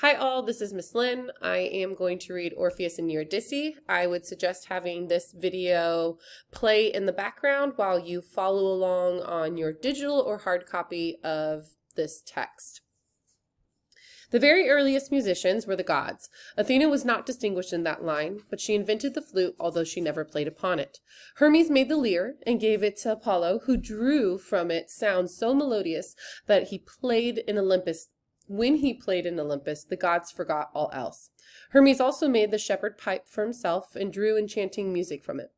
Hi all, this is Miss Lynn. I am going to read Orpheus and Eurydice. I would suggest having this video play in the background while you follow along on your digital or hard copy of this text. The very earliest musicians were the gods. Athena was not distinguished in that line, but she invented the flute, although she never played upon it. Hermes made the lyre and gave it to Apollo, who drew from it sounds so melodious that when he played in Olympus, the gods forgot all else. Hermes also made the shepherd pipe for himself and drew enchanting music from it.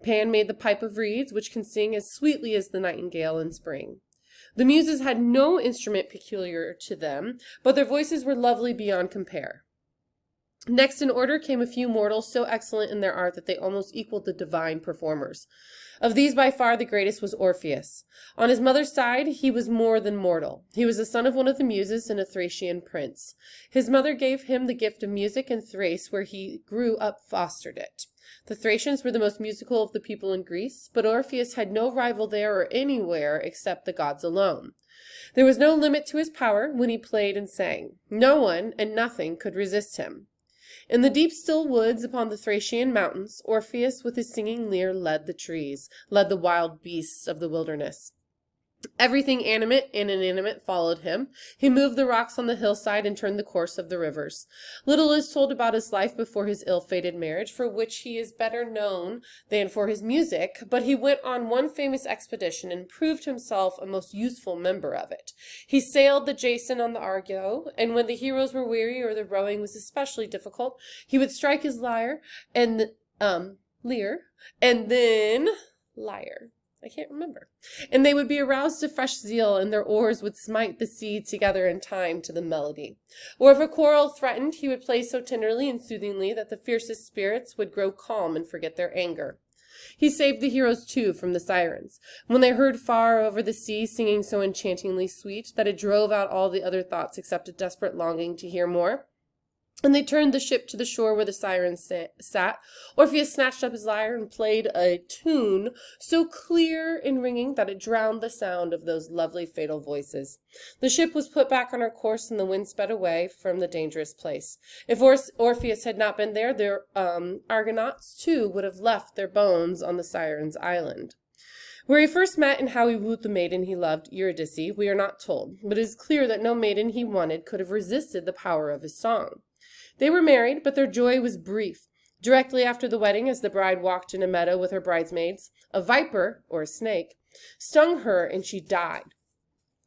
Pan made the pipe of reeds, which can sing as sweetly as the nightingale in spring. The Muses had no instrument peculiar to them, but their voices were lovely beyond compare. Next in order came a few mortals so excellent in their art that they almost equaled the divine performers. Of these by far the greatest was Orpheus. On his mother's side he was more than mortal. He was the son of one of the Muses and a Thracian prince. His mother gave him the gift of music, and Thrace, where he grew up, fostered it. The Thracians were the most musical of the people in Greece, but Orpheus had no rival there or anywhere except the gods alone. There was no limit to his power when he played and sang. No one and nothing could resist him. In the deep still woods upon the Thracian mountains, Orpheus with his singing lyre led the trees, led the wild beasts of the wilderness. Everything animate and inanimate followed him. He moved the rocks on the hillside and turned the course of the rivers. Little is told about his life before his ill-fated marriage, for which he is better known than for his music, but he went on one famous expedition and proved himself a most useful member of it. He sailed the Jason on the Argo, and when the heroes were weary or the rowing was especially difficult, he would strike his lyre and and they would be aroused to fresh zeal, and their oars would smite the sea together in time to the melody. Or if a quarrel threatened, he would play so tenderly and soothingly that the fiercest spirits would grow calm and forget their anger. He saved the heroes, too, from the sirens. When they heard far over the sea singing so enchantingly sweet that it drove out all the other thoughts except a desperate longing to hear more, and they turned the ship to the shore where the sirens sat, Orpheus snatched up his lyre and played a tune so clear and ringing that it drowned the sound of those lovely fatal voices. The ship was put back on her course, and the wind sped away from the dangerous place. If Orpheus had not been there, their Argonauts, too, would have left their bones on the Sirens' island. Where he first met and how he wooed the maiden he loved, Eurydice, we are not told, but it is clear that no maiden he wanted could have resisted the power of his song. They were married, but their joy was brief. Directly after the wedding, as the bride walked in a meadow with her bridesmaids, a viper, or a snake, stung her and she died.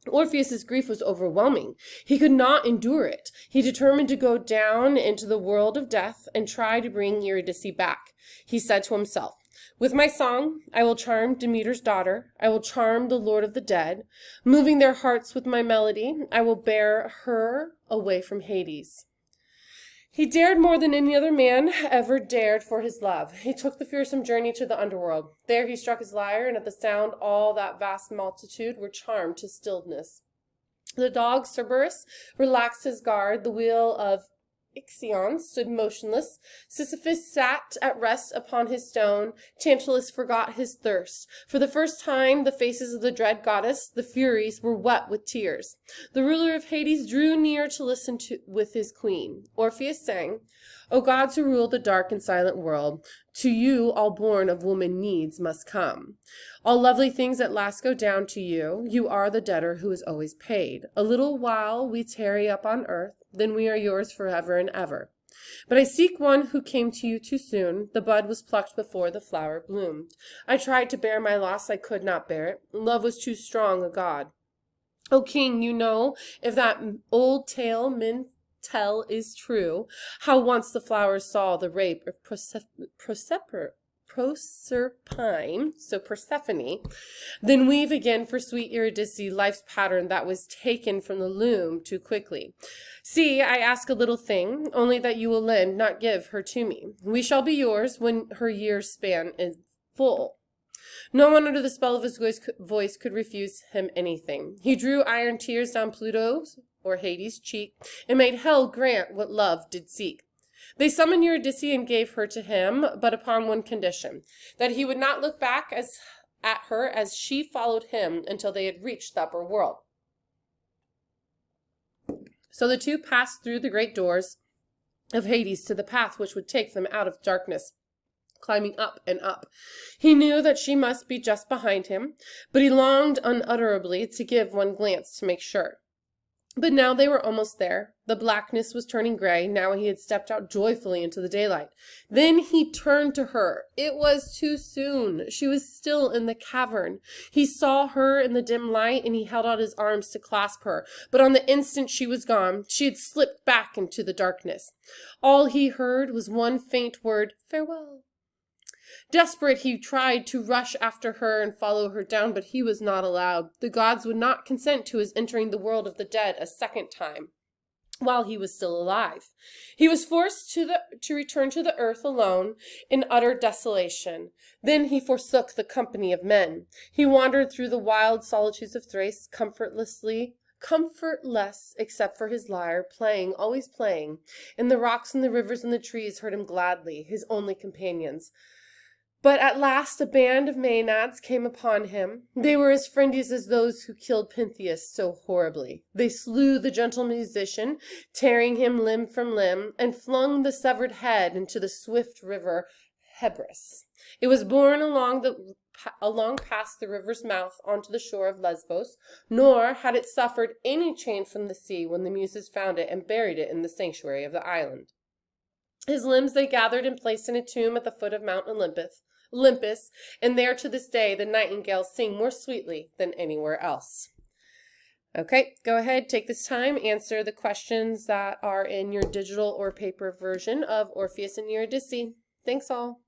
Orpheus's grief was overwhelming. He could not endure it. He determined to go down into the world of death and try to bring Eurydice back. He said to himself, "With my song, I will charm Demeter's daughter. I will charm the Lord of the dead. Moving their hearts with my melody, I will bear her away from Hades." He dared more than any other man ever dared for his love. He took the fearsome journey to the underworld. There he struck his lyre, and at the sound all that vast multitude were charmed to stillness. The dog Cerberus relaxed his guard. The wheel of Ixion stood motionless. Sisyphus sat at rest upon his stone. Tantalus forgot his thirst. For the first time, the faces of the dread goddess, the Furies, were wet with tears. The ruler of Hades drew near to listen with his queen. Orpheus sang, "O gods who rule the dark and silent world, to you all born of woman needs must come. All lovely things at last go down to you. You are the debtor who is always paid. A little while we tarry up on earth, then we are yours forever and ever. But I seek one who came to you too soon. The bud was plucked before the flower bloomed. I tried to bear my loss, I could not bear it. Love was too strong a god. O king, you know, if that old tale men tell is true, how once the flowers saw the rape of Persephone, then weave again for sweet Eurydice life's pattern that was taken from the loom too quickly. See, I ask a little thing, only that you will lend, not give, her to me. We shall be yours when her year's span is full." No one under the spell of his voice could refuse him anything. He drew iron tears down Pluto's, or Hades' cheek, and made hell grant what love did seek. They summoned Eurydice and gave her to him, but upon one condition, that he would not look back at her as she followed him until they had reached the upper world. So the two passed through the great doors of Hades to the path which would take them out of darkness, climbing up and up. He knew that she must be just behind him, but he longed unutterably to give one glance to make sure. But now they were almost there. The blackness was turning gray. Now he had stepped out joyfully into the daylight. Then he turned to her. It was too soon. She was still in the cavern. He saw her in the dim light, and he held out his arms to clasp her. But on the instant she was gone, she had slipped back into the darkness. All he heard was one faint word, "Farewell." Desperate, he tried to rush after her and follow her down, but he was not allowed. The gods would not consent to his entering the world of the dead a second time while he was still alive. He was forced to return to the earth alone in utter desolation. Then he forsook the company of men. He wandered through the wild solitudes of Thrace, comfortless except for his lyre, playing, always playing, and the rocks and the rivers and the trees heard him gladly, his only companions. But at last a band of Maenads came upon him. They were as friendlies as those who killed Pentheus so horribly. They slew the gentle musician, tearing him limb from limb, and flung the severed head into the swift river Hebrus. It was borne along past the river's mouth onto the shore of Lesbos, nor had it suffered any change from the sea when the Muses found it and buried it in the sanctuary of the island. His limbs they gathered and placed in a tomb at the foot of Mount Olympus, and there to this day the nightingales sing more sweetly than anywhere else. Okay, go ahead, take this time, answer the questions that are in your digital or paper version of Orpheus and Eurydice. Thanks all.